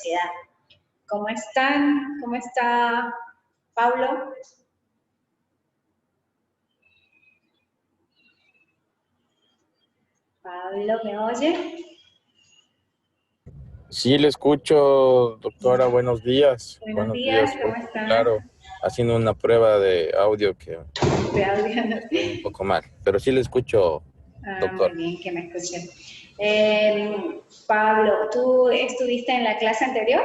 sociedad. ¿Cómo están? ¿Cómo está Pablo? Pablo, ¿me oye? Sí, le escucho, doctora, buenos días. Buenos Buenos días, días, ¿cómo oigo está? claro, haciendo una prueba de audio que De audio. estoy un poco mal, pero sí le escucho, Muy doctor. bien, que me escuchen. Pablo, ¿tú estuviste en la clase anterior?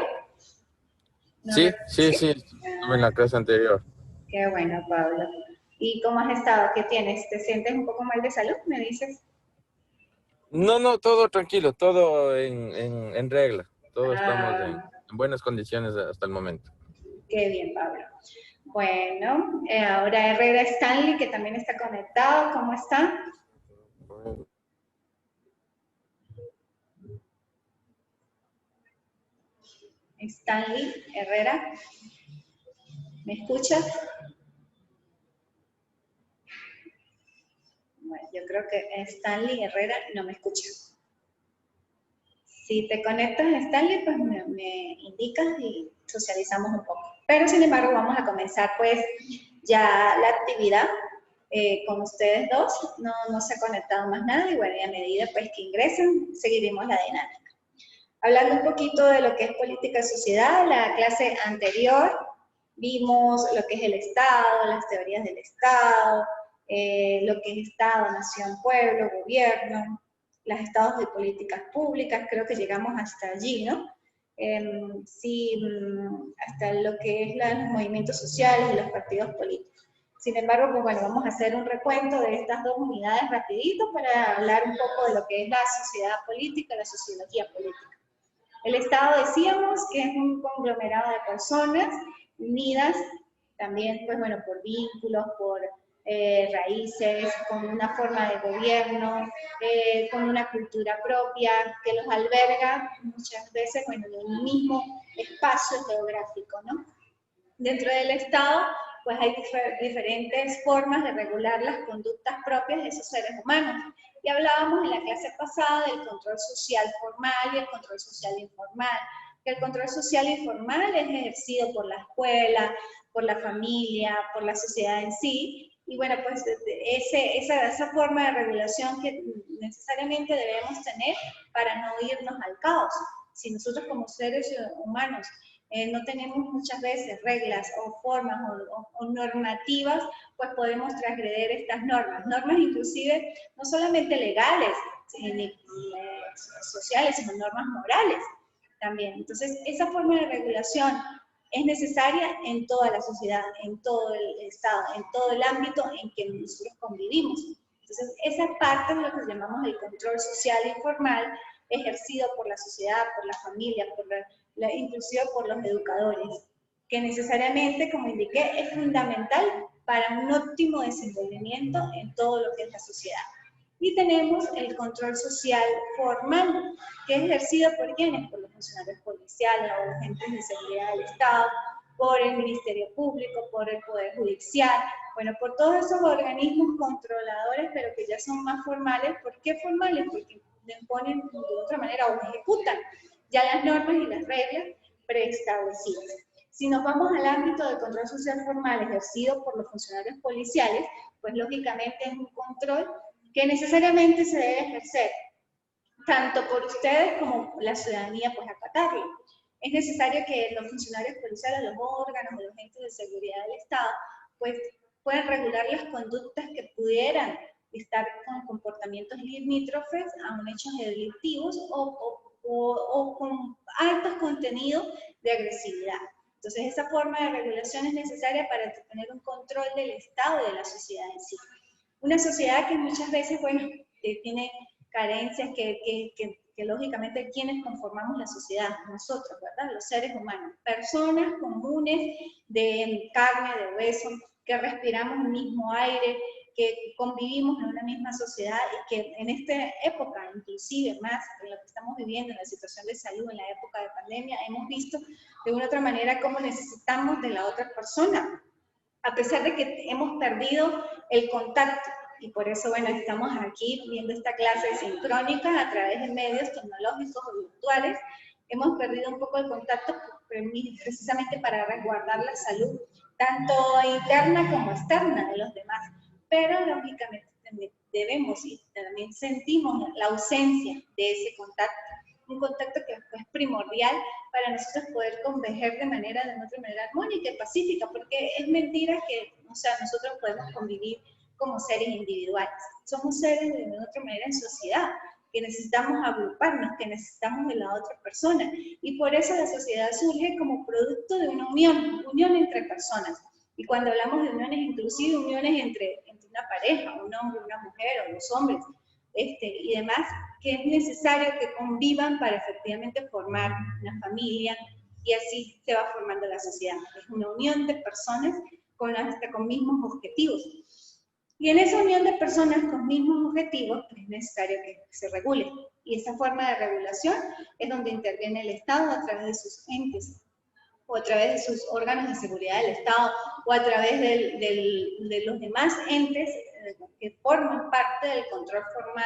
No, Sí, sí, ¿sí? sí, estuve en la clase anterior. Qué bueno, Pablo. ¿Y cómo has estado? ¿Qué tienes? ¿Te sientes un poco mal de salud, me dices? No, no, todo tranquilo, todo en regla, todo estamos Ah, en buenas condiciones hasta el momento. qué bien, Pablo. Bueno, ahora Herrera Stanley, que también está conectado. ¿Cómo está? Stanley Herrera, ¿me escuchas? Bueno, yo creo que Stanley Herrera no me escucha. Si te conectas a Stanley, pues me indicas y socializamos un poco. Pero sin embargo, vamos a comenzar pues ya la actividad con ustedes dos. No se ha conectado más nada y bueno, y a medida pues que ingresen, seguiremos la dinámica. Hablando un poquito de lo que es política y sociedad, la clase anterior vimos lo que es el Estado, las teorías del Estado, lo que es Estado, nación, pueblo, gobierno, los estados de políticas públicas, creo que llegamos hasta allí, ¿no? Sí, hasta lo que es los movimientos sociales y los partidos políticos. Sin embargo, pues bueno, vamos a hacer un recuento de estas dos unidades rapidito para hablar un poco de lo que es la sociedad política, la sociología política. El Estado, decíamos, que es un conglomerado de personas unidas también, pues bueno, por vínculos, por raíces, con una forma de gobierno, con una cultura propia, que los alberga muchas veces, bueno, en un mismo espacio geográfico, ¿no? Dentro del Estado, pues hay diferentes formas de regular las conductas propias de esos seres humanos. Y hablábamos en la clase pasada del control social formal y el control social informal. Que el control social informal es ejercido por la escuela, por la familia, por la sociedad en sí. Y bueno, pues esa forma de regulación que necesariamente debemos tener para no irnos al caos. Si nosotros como seres humanos no tenemos muchas veces reglas o formas o normativas, pues podemos transgredir estas normas. Normas inclusive no solamente legales, ni sociales, sino normas morales también. Entonces, esa forma de regulación es necesaria en toda la sociedad, en todo el Estado, en todo el ámbito en que nosotros convivimos. Entonces, esa parte es lo que llamamos el control social informal, ejercido por la sociedad, por la familia, inclusive por los educadores, que necesariamente, como indiqué, es fundamental para un óptimo desenvolvimiento en todo lo que es la sociedad. Y tenemos el control social formal, que es ejercido por quienes, por los funcionarios policiales o los agentes de seguridad del Estado, por el Ministerio Público, por el Poder Judicial, bueno, por todos esos organismos controladores, pero que ya son más formales. ¿Por qué formales? Porque imponen de otra manera o ejecutan ya las normas y las reglas preestablecidas. Si nos vamos al ámbito del control social formal ejercido por los funcionarios policiales, pues lógicamente es un control que necesariamente se debe ejercer tanto por ustedes como la ciudadanía, pues acatarlo. Es necesario que los funcionarios policiales, los órganos, los agentes de seguridad del Estado, pues puedan regular las conductas que pudieran estar con comportamientos limítrofes a un hechos delictivos o con altos contenidos de agresividad. Entonces, esa forma de regulación es necesaria para tener un control del Estado y de la sociedad en sí. Una sociedad que muchas veces, bueno, tiene carencias que lógicamente quienes conformamos la sociedad, nosotros, ¿verdad? Los seres humanos, personas comunes de carne, de hueso, que respiramos el mismo aire, que convivimos en una misma sociedad y que en esta época, inclusive más en lo que estamos viviendo, en la situación de salud, en la época de pandemia, hemos visto de una u otra manera cómo necesitamos de la otra persona, a pesar de que hemos perdido el contacto. Y por eso, bueno, estamos aquí viendo esta clase sincrónica a través de medios tecnológicos o virtuales, hemos perdido un poco el contacto precisamente para resguardar la salud, tanto interna como externa de los demás. Pero lógicamente debemos y también sentimos la ausencia de ese contacto, un contacto que es primordial para nosotros poder converger de otra manera armónica y pacífica, porque es mentira que, o sea, nosotros podemos convivir como seres individuales. Somos seres de otra manera en sociedad, que necesitamos agruparnos, que necesitamos de la otra persona. Y por eso la sociedad surge como producto de una unión entre personas. Y cuando hablamos de uniones, inclusive uniones entre una pareja, un hombre, una mujer, o los hombres, y demás, que es necesario que convivan para efectivamente formar una familia, y así se va formando la sociedad. Es una unión de personas hasta con mismos objetivos. Y en esa unión de personas con mismos objetivos, pues es necesario que se regule. Y esa forma de regulación es donde interviene el Estado a través de sus entes, o a través de sus órganos de seguridad del Estado, o a través de los demás entes que forman parte del control formal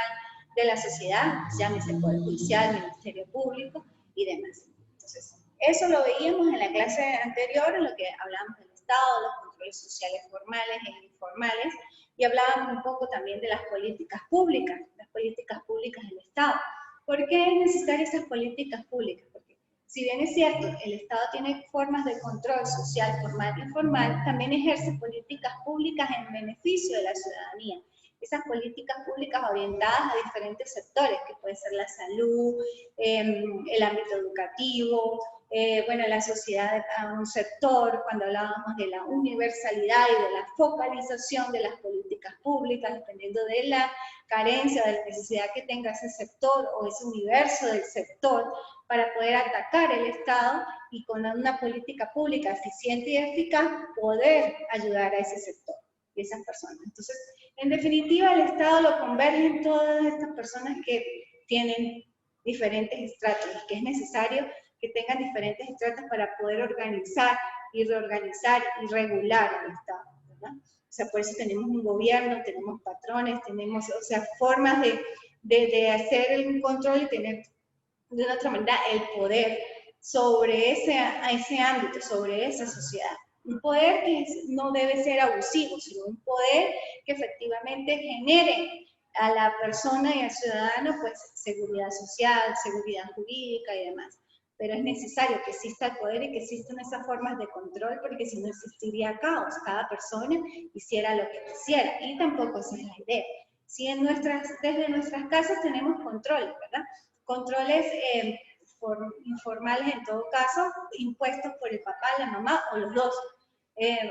de la sociedad, llámese Poder Judicial, Ministerio Público y demás. Entonces, eso lo veíamos en la clase anterior, en lo que hablábamos del Estado, los controles sociales formales e informales, y hablábamos un poco también de las políticas públicas del Estado. ¿Por qué es necesaria esas políticas públicas? Porque si bien es cierto, el Estado tiene formas de control social, formal e informal, también ejerce políticas públicas en beneficio de la ciudadanía. Esas políticas públicas orientadas a diferentes sectores, que puede ser la salud, el ámbito educativo, bueno, la sociedad a un sector, cuando hablábamos de la universalidad y de la focalización de las políticas públicas, dependiendo de la carencia, de la necesidad que tenga ese sector o ese universo del sector, para poder atacar el Estado y con una política pública eficiente y eficaz poder ayudar a ese sector y esas personas. Entonces, en definitiva, el Estado lo convergen todas estas personas que tienen diferentes estratos y que es necesario que tengan diferentes estratos para poder organizar y reorganizar y regular el Estado, ¿verdad? O sea, por eso tenemos un gobierno, tenemos patrones, tenemos, o sea, formas de hacer el control y tener de una otra manera el poder sobre ese ámbito, sobre esa sociedad. Un poder que no debe ser abusivo, sino un poder que efectivamente genere a la persona y al ciudadano pues seguridad social, seguridad jurídica y demás. Pero es necesario que exista el poder y que existan esas formas de control, porque si no existiría caos, cada persona hiciera lo que quisiera, y tampoco esa es la idea. Si desde nuestras casas tenemos control, ¿verdad? Controles informales en todo caso, impuestos por el papá, la mamá o los dos.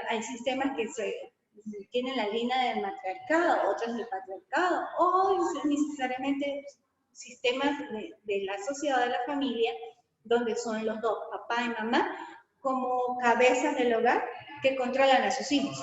Hay sistemas que tienen la línea del matriarcado, otros del patriarcado, o necesariamente sistemas de la sociedad, de la familia, donde son los dos, papá y mamá, como cabezas del hogar que controlan a sus hijos.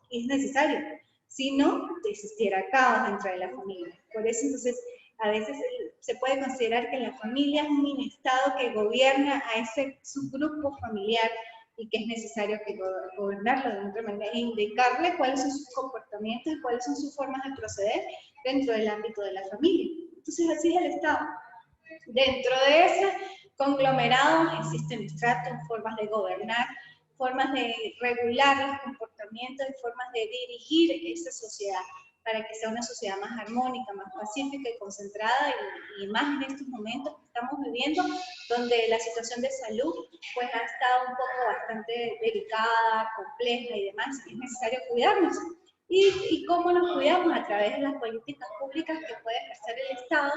Y es necesario. Si no, existiera caos dentro de la familia. Por eso, entonces, a veces se puede considerar que la familia es un estado que gobierna a ese subgrupo familiar y que es necesario que gobernarlo de otra manera e indicarle cuáles son sus comportamientos y cuáles son sus formas de proceder dentro del ámbito de la familia. Entonces, así es el Estado. Dentro de ese conglomerado existen estratos, formas de gobernar, formas de regular los comportamientos y formas de dirigir esa sociedad para que sea una sociedad más armónica, más pacífica y concentrada, y más en estos momentos que estamos viviendo, donde la situación de salud pues ha estado un poco bastante delicada, compleja y demás. Es necesario cuidarnos. ¿Y cómo nos cuidamos? A través de las políticas públicas que puede ejercer el Estado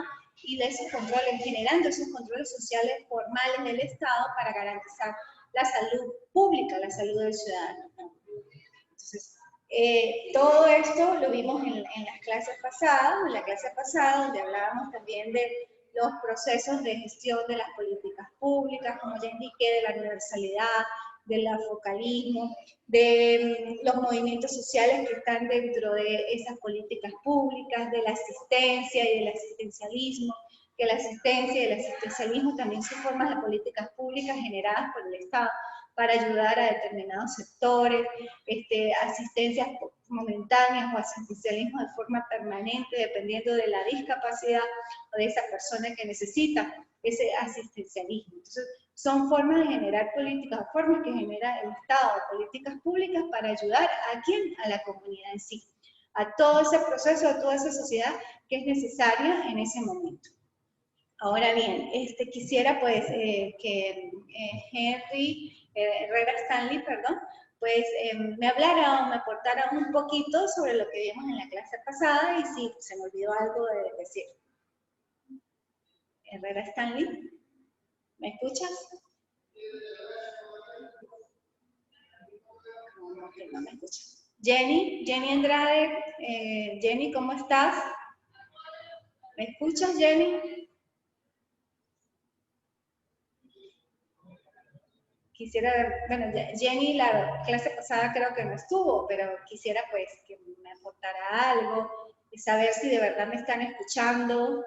y de esos controles, generando esos controles sociales formales del Estado para garantizar la salud pública, la salud del ciudadano. Entonces, todo esto lo vimos en las clases pasadas, en la clase pasada, donde hablábamos también de los procesos de gestión de las políticas públicas, como ya indiqué, de la universalidad, del focalismo, de los movimientos sociales que están dentro de esas políticas públicas, de la asistencia y del asistencialismo, que la asistencia y el asistencialismo también son formas de políticas públicas generadas por el Estado para ayudar a determinados sectores, asistencias momentáneas o asistencialismo de forma permanente, dependiendo de la discapacidad o de esa persona que necesita ese asistencialismo. Entonces, son formas de generar políticas, formas que genera el Estado, políticas públicas para ayudar a quién, a la comunidad en sí, a todo ese proceso, a toda esa sociedad que es necesaria en ese momento. Ahora bien, quisiera pues que Henry Herrera Stanley, perdón, pues me hablara o me aportara un poquito sobre lo que vimos en la clase pasada y si se me olvidó algo de decir. Herrera Stanley, ¿me escuchas? No, que no me escuchas. Jenny Andrade, Jenny, ¿cómo estás? ¿Me escuchas, Jenny? Quisiera ver, bueno, Jenny la clase pasada creo que no estuvo, pero quisiera pues que me aportara algo y saber si de verdad me están escuchando.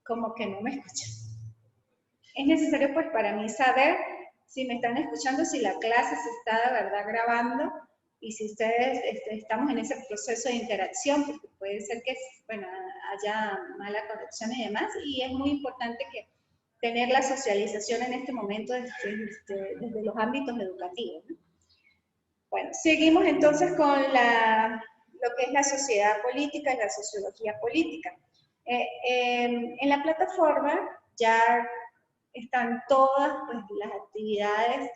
Como que no me escuchan. Es necesario pues para mí saber si me están escuchando, si la clase se está de verdad grabando y si ustedes estamos en ese proceso de interacción, porque puede ser que bueno, haya mala conexión y demás, y es muy importante que tener la socialización en este momento desde los ámbitos educativos, ¿no? Bueno, seguimos entonces con lo que es la sociedad política y la sociología política. En la plataforma ya están todas pues, las actividades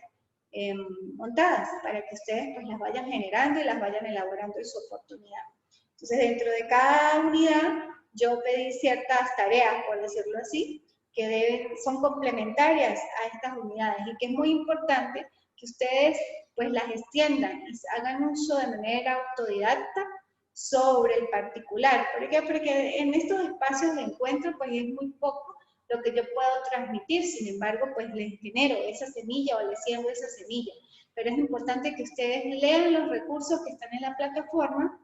montadas para que ustedes pues, las vayan generando y las vayan elaborando en su oportunidad. Entonces, dentro de cada unidad, yo pedí ciertas tareas, por decirlo así, que son complementarias a estas unidades y que es muy importante que ustedes pues las extiendan y hagan uso de manera autodidacta sobre el particular. ¿Por qué? Porque en estos espacios de encuentro pues es muy poco lo que yo puedo transmitir, sin embargo pues les genero esa semilla o les siembro esa semilla. Pero es importante que ustedes lean los recursos que están en la plataforma,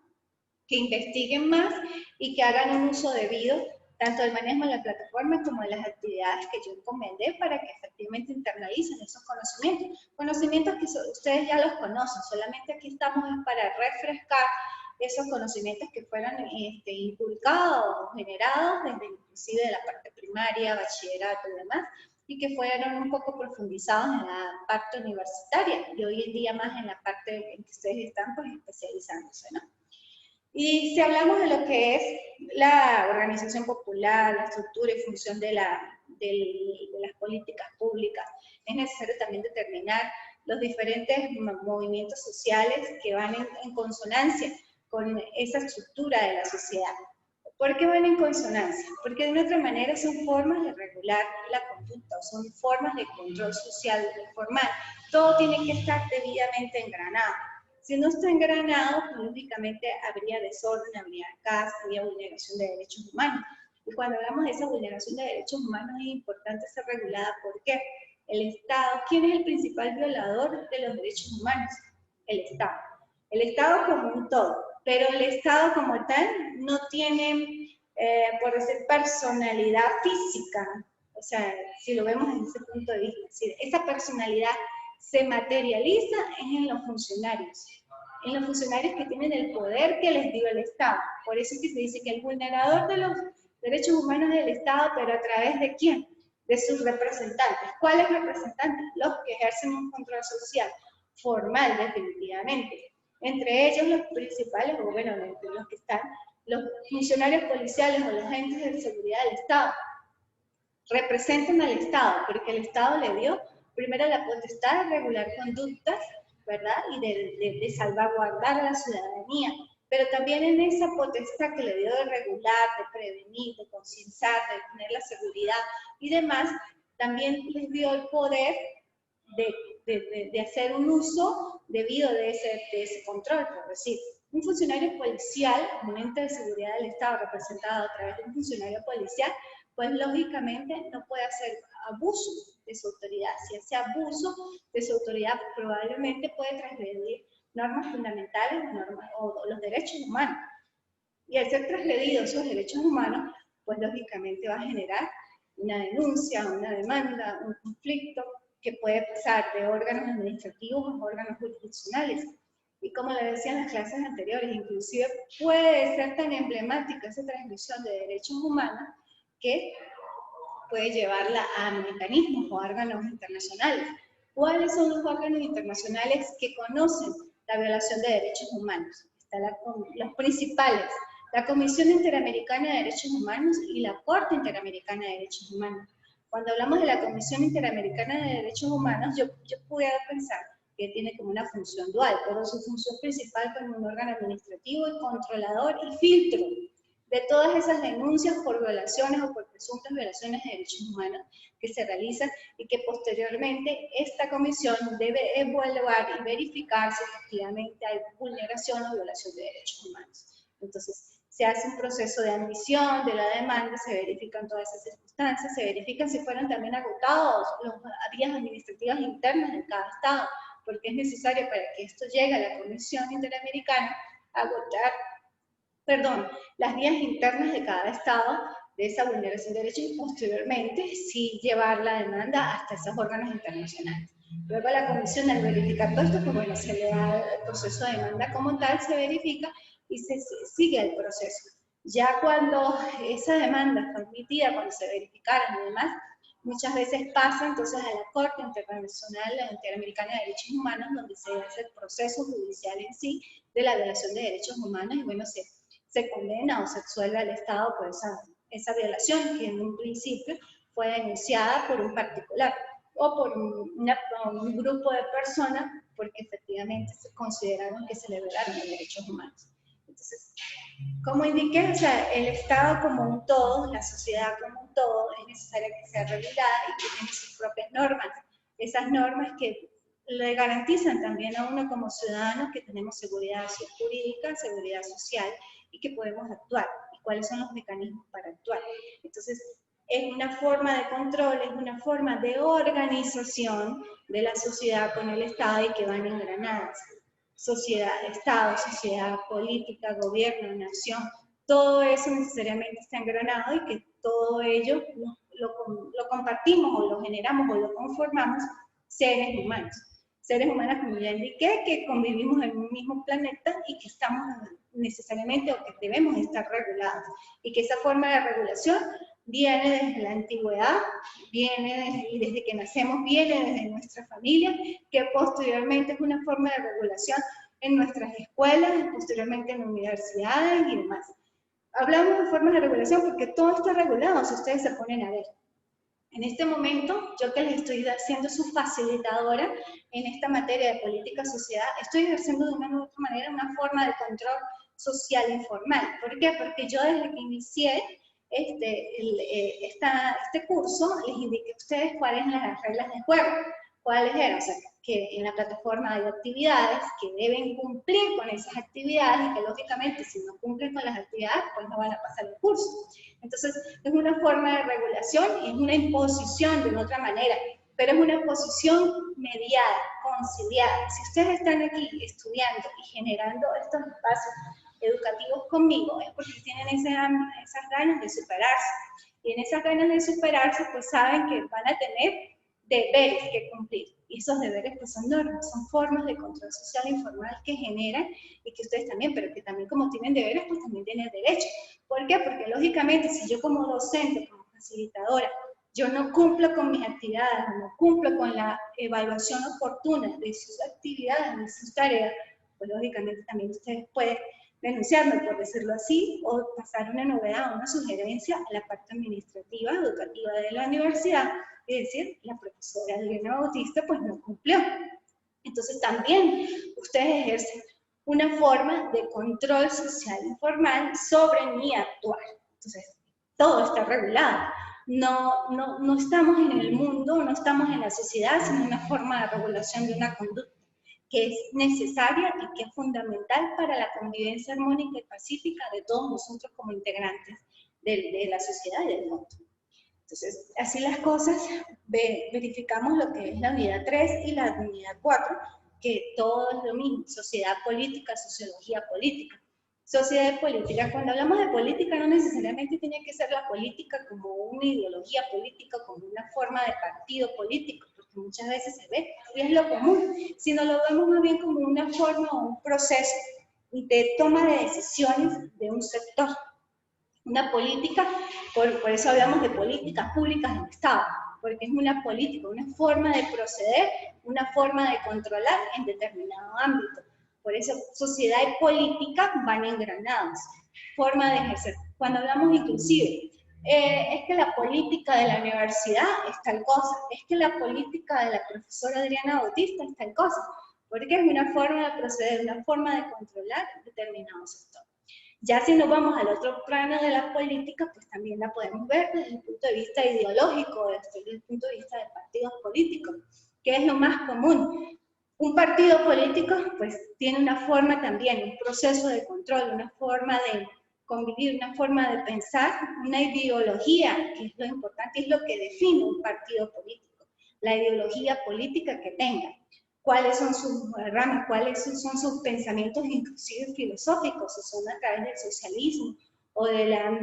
que investiguen más y que hagan un uso debido tanto del manejo de la plataforma como de las actividades que yo encomendé para que efectivamente internalicen esos conocimientos. Conocimientos que ustedes ya los conocen, solamente aquí estamos para refrescar esos conocimientos que fueron inculcados o generados desde inclusive de la parte primaria, bachillerato y demás, y que fueron un poco profundizados en la parte universitaria y hoy en día más en la parte en que ustedes están pues especializándose, ¿no? Y si hablamos de lo que es la organización popular, la estructura y función de las políticas públicas, es necesario también determinar los diferentes movimientos sociales que van en consonancia con esa estructura de la sociedad. ¿Por qué van en consonancia? Porque de una otra manera son formas de regular la conducta, son formas de control social formal. Todo tiene que estar debidamente engranado. Si no está engranado, pues, lógicamente habría desorden, habría caos, habría vulneración de derechos humanos. Y cuando hablamos de esa vulneración de derechos humanos es importante ser regulada. ¿Por qué? El Estado, ¿quién es el principal violador de los derechos humanos? El Estado. El Estado como un todo, pero el Estado como tal no tiene, por decir, personalidad física. O sea, si lo vemos desde ese punto de vista, es decir, esa personalidad se materializa en los funcionarios que tienen el poder que les dio el Estado. Por eso es que se dice que el vulnerador de los derechos humanos es el Estado, pero ¿a través de quién? De sus representantes. ¿Cuáles representantes? Los que ejercen un control social formal, definitivamente. Entre ellos los principales, o bueno, entre los que están los funcionarios policiales o los agentes de seguridad del Estado. Representan al Estado, porque el Estado le dio primero la potestad de regular conductas, ¿verdad? Y de salvaguardar a la ciudadanía. Pero también en esa potestad que le dio de regular, de prevenir, de concienciar, de tener la seguridad y demás, también les dio el poder de hacer un uso debido de ese control, por decir. Un funcionario policial, un ente de seguridad del Estado representado a través de un funcionario policial, pues lógicamente no puede hacer abuso de su autoridad. Si hace abuso de su autoridad, probablemente puede transgredir normas fundamentales o los derechos humanos. Y al ser transgredidos esos derechos humanos, pues lógicamente va a generar una denuncia, una demanda, un conflicto que puede pasar de órganos administrativos a órganos jurisdiccionales. Y como le decía en las clases anteriores, inclusive puede ser tan emblemática esa transmisión de derechos humanos que puede llevarla a mecanismos o órganos internacionales. ¿Cuáles son los órganos internacionales que conocen la violación de derechos humanos? Están los principales, la Comisión Interamericana de Derechos Humanos y la Corte Interamericana de Derechos Humanos. Cuando hablamos de la Comisión Interamericana de Derechos Humanos, yo pudiera pensar que tiene como una función dual, pero su función principal como un órgano administrativo y controlador y filtro de todas esas denuncias por violaciones o por presuntas violaciones de derechos humanos que se realizan y que posteriormente esta comisión debe evaluar y verificar si efectivamente hay vulneración o violación de derechos humanos. Entonces, se hace un proceso de admisión de la demanda, se verifican todas esas circunstancias, se verifican si fueron también agotados las vías administrativas internas de cada estado, porque es necesario para que esto llegue a la Comisión Interamericana agotar las vías internas de cada estado de esa vulneración de derechos y posteriormente sí llevar la demanda hasta esos órganos internacionales. Luego la comisión al verificar todo esto, pues bueno, se le da el proceso de demanda como tal, se verifica y se sigue el proceso. Ya cuando esa demanda fue admitida, cuando se verificaron y demás, muchas veces pasa entonces a la Corte Internacional Interamericana de Derechos Humanos, donde se hace el proceso judicial en sí de la violación de derechos humanos y bueno, se condena o se absuelve al Estado por esa violación que en un principio fue denunciada por un particular o por un grupo de personas porque efectivamente se consideraron que se le violaron los derechos humanos. Entonces, como indiqué, o sea, el Estado como un todo, la sociedad como un todo, es necesaria que sea regulada y que tiene sus propias normas. Esas normas que le garantizan también a uno como ciudadano que tenemos seguridad jurídica, seguridad social y que podemos actuar. ¿Y cuáles son los mecanismos para actuar? Entonces, es una forma de control, es una forma de organización de la sociedad con el Estado y que van engranadas. Sociedad, Estado, sociedad, política, gobierno, nación, todo eso necesariamente está engranado y que todo ello lo compartimos o lo generamos o lo conformamos seres humanos. Seres humanos, como ya indiqué, que convivimos en un mismo planeta y que estamos necesariamente o que debemos estar regulados. Y que esa forma de regulación viene desde la antigüedad, viene desde que nacemos, viene desde nuestra familia, que posteriormente es una forma de regulación en nuestras escuelas, posteriormente en universidades y demás. Hablamos de formas de regulación porque todo está regulado, si ustedes se ponen a ver. En este momento, yo que les estoy siendo su facilitadora en esta materia de política sociedad, estoy ejerciendo de una u otra manera una forma de control social informal. ¿Por qué? Porque yo desde que inicié este curso, les indiqué a ustedes cuáles eran las reglas de juego, cuáles eran, o sea, que en la plataforma hay actividades que deben cumplir con esas actividades y que lógicamente si no cumplen con las actividades, pues no van a pasar el curso. Entonces, es una forma de regulación, es una imposición de otra manera, pero es una posición mediada, conciliada. Si ustedes están aquí estudiando y generando estos espacios educativos conmigo, es porque tienen esas ganas de superarse. Y en esas ganas de superarse, pues saben que van a tener deberes que cumplir. Y esos deberes pues son normas, son formas de control social informal que generan y que ustedes también, pero que también como tienen deberes, pues también tienen derechos. ¿Por qué? Porque lógicamente si yo como docente, como facilitadora, yo no cumplo con mis actividades, no cumplo con la evaluación oportuna de sus actividades, de sus tareas, pues lógicamente también ustedes pueden denunciarme, por decirlo así, o pasar una novedad, una sugerencia a la parte administrativa, educativa de la universidad, es decir, la profesora Elena Bautista pues no cumplió. Entonces también ustedes ejercen una forma de control social informal sobre mi actuar. Entonces, todo está regulado. No estamos en el mundo, no estamos en la sociedad, sino una forma de regulación de una conducta que es necesaria y que es fundamental para la convivencia armónica y pacífica de todos nosotros como integrantes de la sociedad y del mundo. Entonces, así las cosas, verificamos lo que es la unidad 3 y la unidad 4, que todo es lo mismo, sociedad política, sociología política. Sociedad política, cuando hablamos de política no necesariamente tiene que ser la política como una ideología política, como una forma de partido político, porque que muchas veces se ve, y es lo común, sino lo vemos más bien como una forma o un proceso de toma de decisiones de un sector. Una política, por eso hablamos de políticas públicas del Estado, porque es una política, una forma de proceder, una forma de controlar en determinado ámbito. Por eso sociedad y política van engranados, forma de ejercer. Cuando hablamos inclusive, es que la política de la universidad es tal cosa, es que la política de la profesora Adriana Bautista es tal cosa, porque es una forma de proceder, una forma de controlar determinado sector. Ya si nos vamos al otro plano de la política, pues también la podemos ver desde el punto de vista ideológico, desde el punto de vista de partidos políticos, que es lo más común. Un partido político, pues, tiene una forma también, un proceso de control, una forma de convivir, una forma de pensar, una ideología, que es lo importante, es lo que define un partido político, la ideología política que tenga. Cuáles son sus ramas, cuáles son sus pensamientos inclusive filosóficos, si son a través del socialismo o de la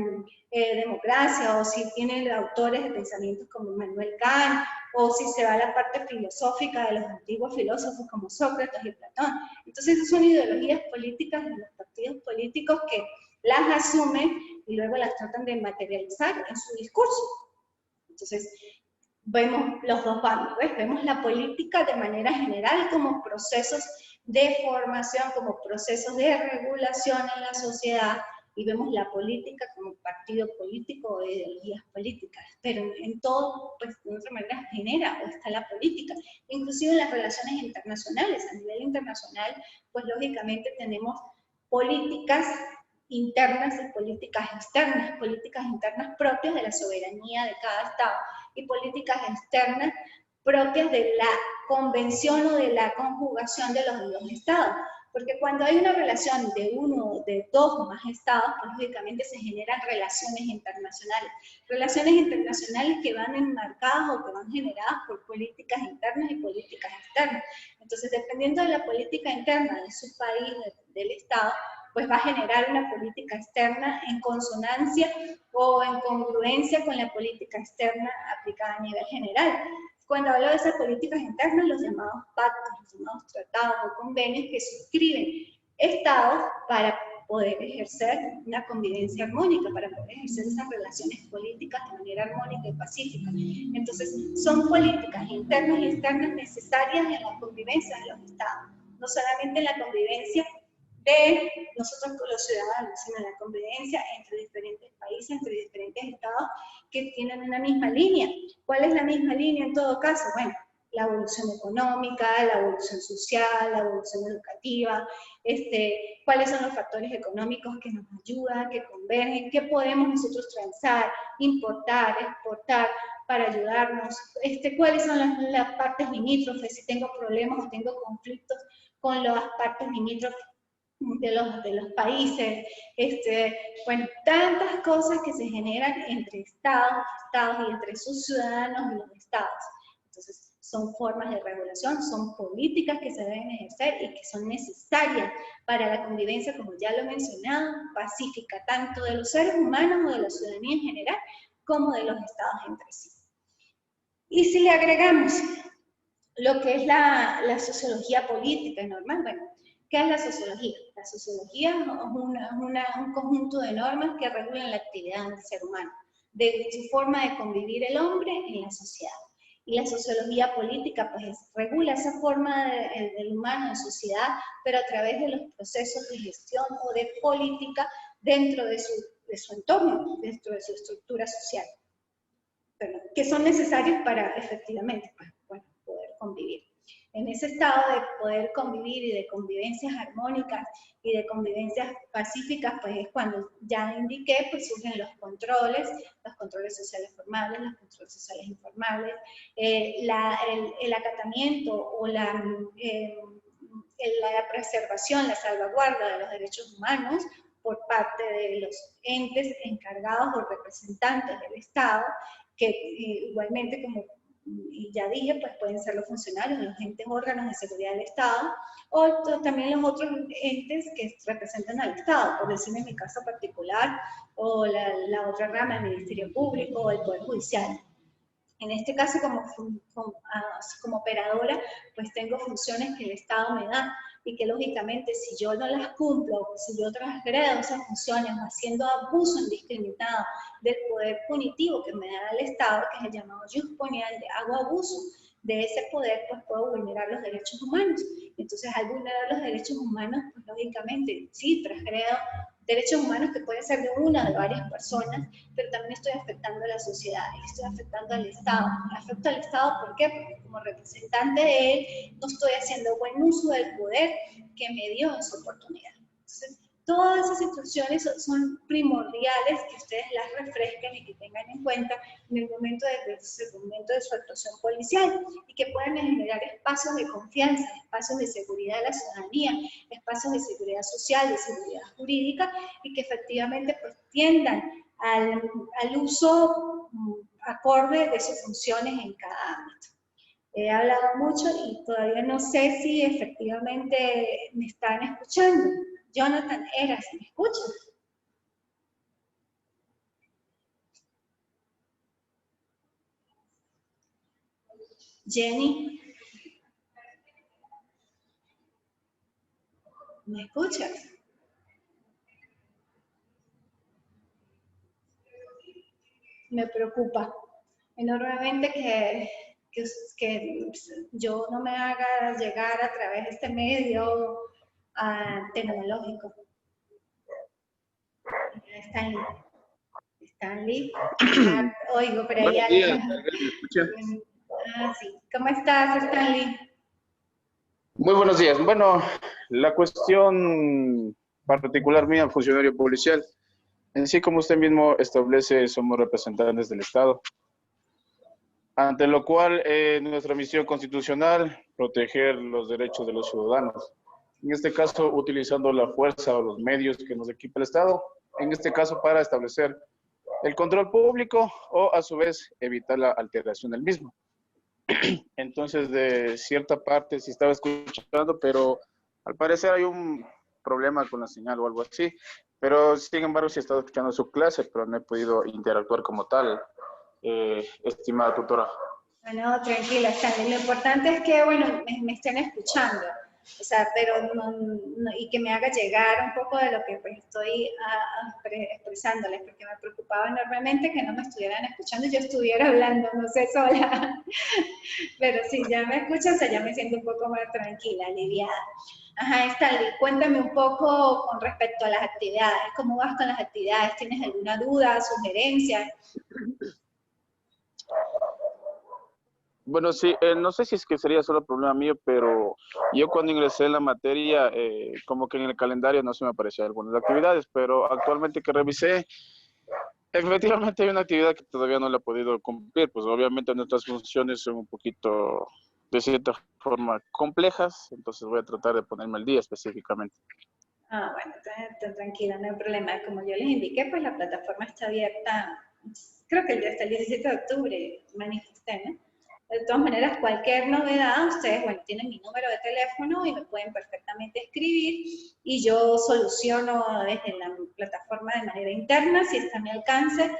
democracia, o si tienen autores de pensamientos como Immanuel Kant, o si se va a la parte filosófica de los antiguos filósofos como Sócrates y Platón. Entonces esas son ideologías políticas de los partidos políticos que las asumen y luego las tratan de materializar en su discurso. Entonces, vemos los dos bandos, ¿ves? Vemos la política de manera general como procesos de formación, como procesos de regulación en la sociedad, y vemos la política como partido político o ideologías políticas, pero en todo, pues de otra manera genera o está la política, inclusive en las relaciones internacionales. A nivel internacional, pues lógicamente tenemos políticas internas y políticas internas propias de la soberanía de cada Estado y políticas externas propias de la convención o de la conjugación de los dos Estados. Porque cuando hay una relación de uno o de dos o más Estados, pues lógicamente se generan relaciones internacionales que van enmarcadas o que van generadas por políticas internas y políticas externas. Entonces, dependiendo de la política interna de su país, del Estado, pues va a generar una política externa en consonancia o en congruencia con la política externa aplicada a nivel general. Cuando hablo de esas políticas internas, los llamados pactos, los llamados tratados o convenios que suscriben estados para poder ejercer una convivencia armónica, para poder ejercer esas relaciones políticas de manera armónica y pacífica. Entonces, son políticas internas y externas necesarias en la convivencia de los estados, no solamente en la convivencia de nosotros con los ciudadanos, sino en la convivencia entre diferentes países, entre diferentes estados que tienen una misma línea. ¿Cuál es la misma línea en todo caso? Bueno, la evolución económica, la evolución social, la evolución educativa, cuáles son los factores económicos que nos ayudan, que convergen, qué podemos nosotros transar, importar, exportar para ayudarnos, cuáles son las partes limítrofes, si tengo problemas o tengo conflictos con las partes limítrofes de los países, bueno, tantas cosas que se generan entre estados y entre sus ciudadanos y los estados. Entonces, son formas de regulación, son políticas que se deben ejercer y que son necesarias para la convivencia, como ya lo he mencionado, pacífica, tanto de los seres humanos o de la ciudadanía en general, como de los estados entre sí. Y si le agregamos lo que es la sociología política normal, bueno, ¿qué es la sociología? La sociología es un conjunto de normas que regulan la actividad del ser humano, de su forma de convivir el hombre en la sociedad. Y la sociología política, pues, regula esa forma del humano en sociedad, pero a través de los procesos de gestión o de política dentro de su entorno, dentro de su estructura social, que son necesarios para, efectivamente, pues, bueno, poder convivir. En ese estado de poder convivir y de convivencias armónicas y de convivencias pacíficas, pues es cuando ya indiqué, pues surgen los controles sociales formales, los controles sociales informales, el acatamiento o la preservación, la salvaguarda de los derechos humanos por parte de los entes encargados o representantes del Estado, que igualmente, como ya dije, pues pueden ser los funcionarios, los entes órganos de seguridad del Estado, o también los otros entes que representan al Estado, por decirme en mi caso particular, o la otra rama, el Ministerio Público o el Poder Judicial. En este caso, como operadora, pues tengo funciones que el Estado me da y que lógicamente si yo no las cumplo, si yo transgredo esas funciones haciendo abuso indiscriminado del poder punitivo que me da el Estado, que es el llamado jus poniandi, hago abuso de ese poder, pues puedo vulnerar los derechos humanos. Entonces, al vulnerar los derechos humanos, pues lógicamente sí, transgredo derechos humanos que pueden ser de una, de varias personas, pero también estoy afectando a la sociedad, estoy afectando al Estado. Afecto al Estado, ¿por qué? Porque como representante de él no estoy haciendo buen uso del poder que me dio en su oportunidad. Entonces, todas esas situaciones son primordiales que ustedes las refresquen y que tengan en cuenta en el momento de su actuación policial y que puedan generar espacios de confianza, espacios de seguridad de la ciudadanía, espacios de seguridad social, de seguridad jurídica y que efectivamente pues, tiendan al uso acorde de sus funciones en cada ámbito. He hablado mucho y todavía no sé si efectivamente me están escuchando. Jonathan Eras, ¿me escuchas? Jenny, ¿me escuchas? Me preocupa enormemente que yo no me haga llegar a través de este medio tecnológico. Stanley, oigo, pero ahí días, ¿me escucha? sí. ¿Cómo estás, Stanley? Muy buenos días. Bueno, la cuestión particular mía, funcionario policial, en sí, como usted mismo establece, somos representantes del Estado, ante lo cual nuestra misión constitucional, proteger los derechos de los ciudadanos. En este caso, utilizando la fuerza o los medios que nos equipa el Estado, en este caso para establecer el control público o, a su vez, evitar la alteración del mismo. Entonces, de cierta parte sí estaba escuchando, pero al parecer hay un problema con la señal o algo así. Pero, sin embargo, sí he estado escuchando su clase, pero no he podido interactuar como tal, estimada tutora. Bueno, tranquila, Stanley. Lo importante es que, bueno, me estén escuchando. O sea, pero y que me haga llegar un poco de lo que pues, estoy expresándoles, porque me preocupaba enormemente que no me estuvieran escuchando y yo estuviera hablando, no sé, sola. Pero si ya me escuchan, o sea, ya me siento un poco más tranquila, aliviada. Ajá, Stanley, cuéntame un poco con respecto a las actividades. ¿Cómo vas con las actividades? ¿Tienes alguna duda, sugerencia? Bueno, sí, no sé si es que sería solo problema mío, pero yo cuando ingresé en la materia, como que en el calendario no se me aparecían algunas actividades, pero actualmente que revisé, efectivamente hay una actividad que todavía no la he podido cumplir, pues obviamente nuestras funciones son un poquito, de cierta forma, complejas, entonces voy a tratar de ponerme al día específicamente. Ah, bueno, tranquila, no hay problema. Como yo les indiqué, pues la plataforma está abierta, creo que hasta el 17 de octubre, manifesté, ¿no? De todas maneras, cualquier novedad, ustedes, bueno, tienen mi número de teléfono y me pueden perfectamente escribir y yo soluciono desde la plataforma de manera interna, si está a mi alcance,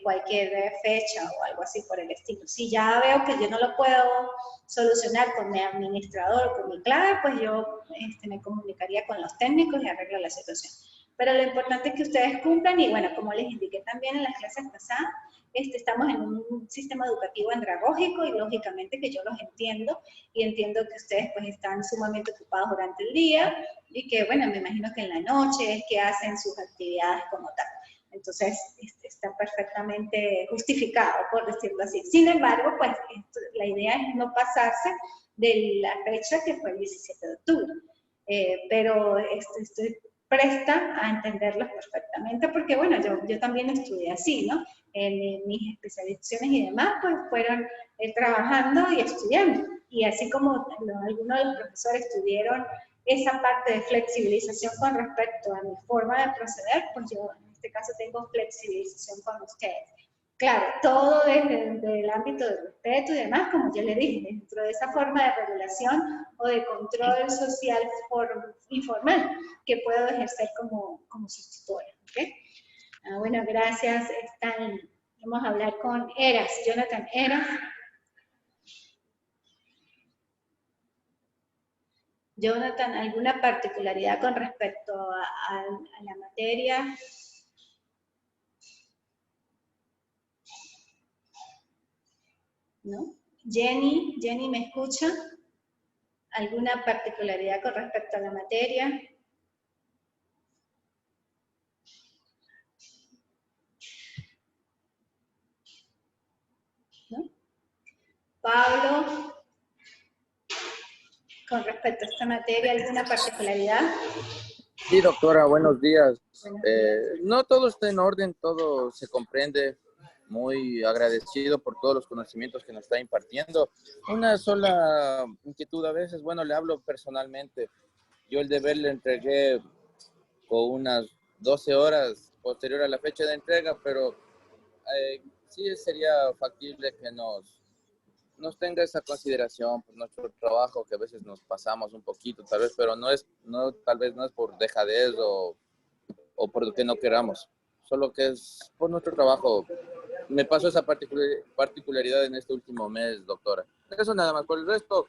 cualquier fecha o algo así por el estilo. Si ya veo que yo no lo puedo solucionar con mi administrador o con mi clave, pues yo me comunicaría con los técnicos y arreglo la situación. Pero lo importante es que ustedes cumplan y bueno, como les indiqué también en las clases pasadas, estamos en un sistema educativo andragógico y lógicamente que yo los entiendo y entiendo que ustedes pues están sumamente ocupados durante el día y que bueno, me imagino que en la noche es que hacen sus actividades como tal. Entonces, está perfectamente justificado, por decirlo así. Sin embargo, pues la idea es no pasarse de la fecha que fue el 17 de octubre. Pero estoy presta a entenderlos perfectamente, porque bueno, yo también estudié así, ¿no? En mis especializaciones y demás, pues fueron trabajando y estudiando. Y así como algunos de los profesores tuvieron esa parte de flexibilización con respecto a mi forma de proceder, pues yo en este caso tengo flexibilización con ustedes. Claro, todo desde el ámbito de respeto y demás, como yo le dije, dentro de esa forma de regulación o de control social informal que puedo ejercer como su tutora. ¿Okay? Bueno, gracias, Stan. Vamos a hablar con Eras, Jonathan Eras. Jonathan, ¿alguna particularidad con respecto a la materia? ¿No? Jenny, ¿me escucha? ¿Alguna particularidad con respecto a la materia? ¿No? Pablo, con respecto a esta materia, ¿alguna particularidad? Sí, doctora, buenos días. Buenos días. No todo está en orden, todo se comprende. Muy agradecido por todos los conocimientos que nos está impartiendo. Una sola inquietud a veces, bueno, le hablo personalmente. Yo el deber le entregué con unas 12 horas posterior a la fecha de entrega, pero sí sería factible que nos tenga esa consideración por nuestro trabajo, que a veces nos pasamos un poquito, tal vez, pero tal vez no es por dejadez o por lo que no queramos, solo que es por nuestro trabajo. Me pasó esa particularidad en este último mes, doctora. Eso nada más. Por el resto,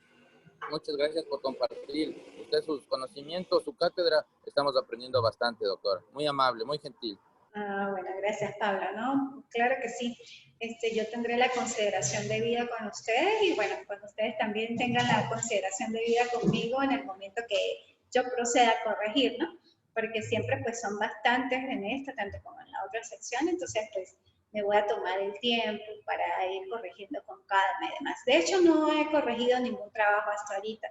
muchas gracias por compartir usted sus conocimientos, su cátedra. Estamos aprendiendo bastante, doctora. Muy amable, muy gentil. Bueno, gracias, Pablo, ¿no? Claro que sí. Yo tendré la consideración debida con ustedes y bueno, cuando ustedes también tengan la consideración debida conmigo en el momento que yo proceda a corregir, ¿no? Porque siempre pues son bastantes en esta, tanto como en la otra sección, entonces pues me voy a tomar el tiempo para ir corrigiendo con calma y demás. De hecho, no he corregido ningún trabajo hasta ahorita.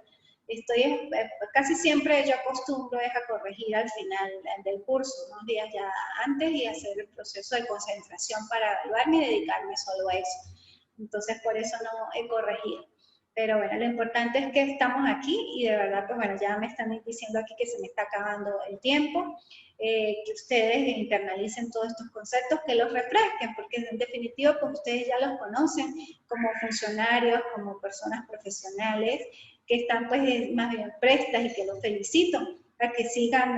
Casi siempre yo acostumbro a corregir al final del curso, unos días ya antes, y hacer el proceso de concentración para evaluarme y dedicarme solo a eso. Entonces, por eso no he corregido. Pero bueno, lo importante es que estamos aquí y de verdad, pues bueno, ya me están diciendo aquí que se me está acabando el tiempo, que ustedes internalicen todos estos conceptos, que los refresquen, porque en definitiva, pues ustedes ya los conocen como funcionarios, como personas profesionales, que están pues más bien prestas y que los felicito para que sigan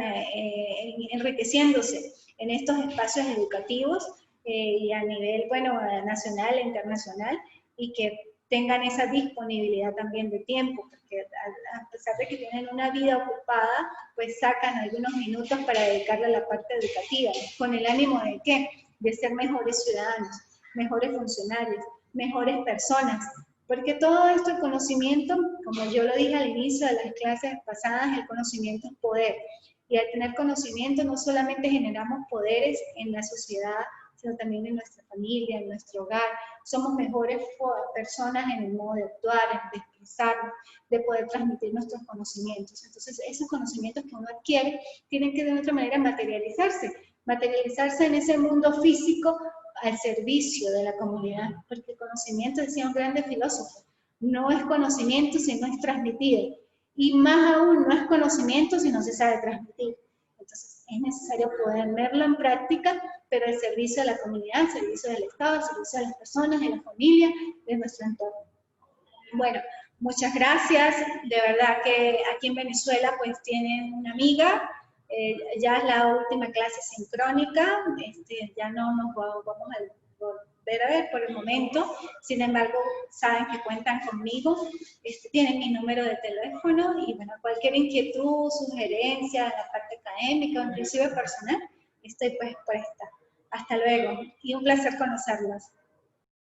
enriqueciéndose en estos espacios educativos y a nivel, bueno, nacional e internacional, y que tengan esa disponibilidad también de tiempo, porque a pesar de que tienen una vida ocupada, pues sacan algunos minutos para dedicarle a la parte educativa, con el ánimo de ¿qué? De ser mejores ciudadanos, mejores funcionarios, mejores personas, porque todo esto, el conocimiento, como yo lo dije al inicio de las clases pasadas, el conocimiento es poder, y al tener conocimiento no solamente generamos poderes en la sociedad, sino también en nuestra familia, en nuestro hogar. Somos mejores personas en el modo de actuar, de expresarnos, de poder transmitir nuestros conocimientos. Entonces, esos conocimientos que uno adquiere tienen que de otra manera materializarse en ese mundo físico al servicio de la comunidad, porque el conocimiento, decía un grande filósofo, no es conocimiento si no es transmitido, y más aún no es conocimiento si no se sabe transmitir. Entonces, es necesario ponerlo en práctica, pero al servicio de la comunidad, al servicio del Estado, al servicio de las personas, de la familia, de nuestro entorno. Bueno, muchas gracias. De verdad que aquí en Venezuela pues tienen una amiga, ya es la última clase sincrónica, ya no nos vamos a volver a ver por el momento, sin embargo saben que cuentan conmigo, tienen mi número de teléfono y bueno, cualquier inquietud, sugerencia en la parte académica o inclusive personal, estoy pues por esta. Hasta luego y un placer conocerlos.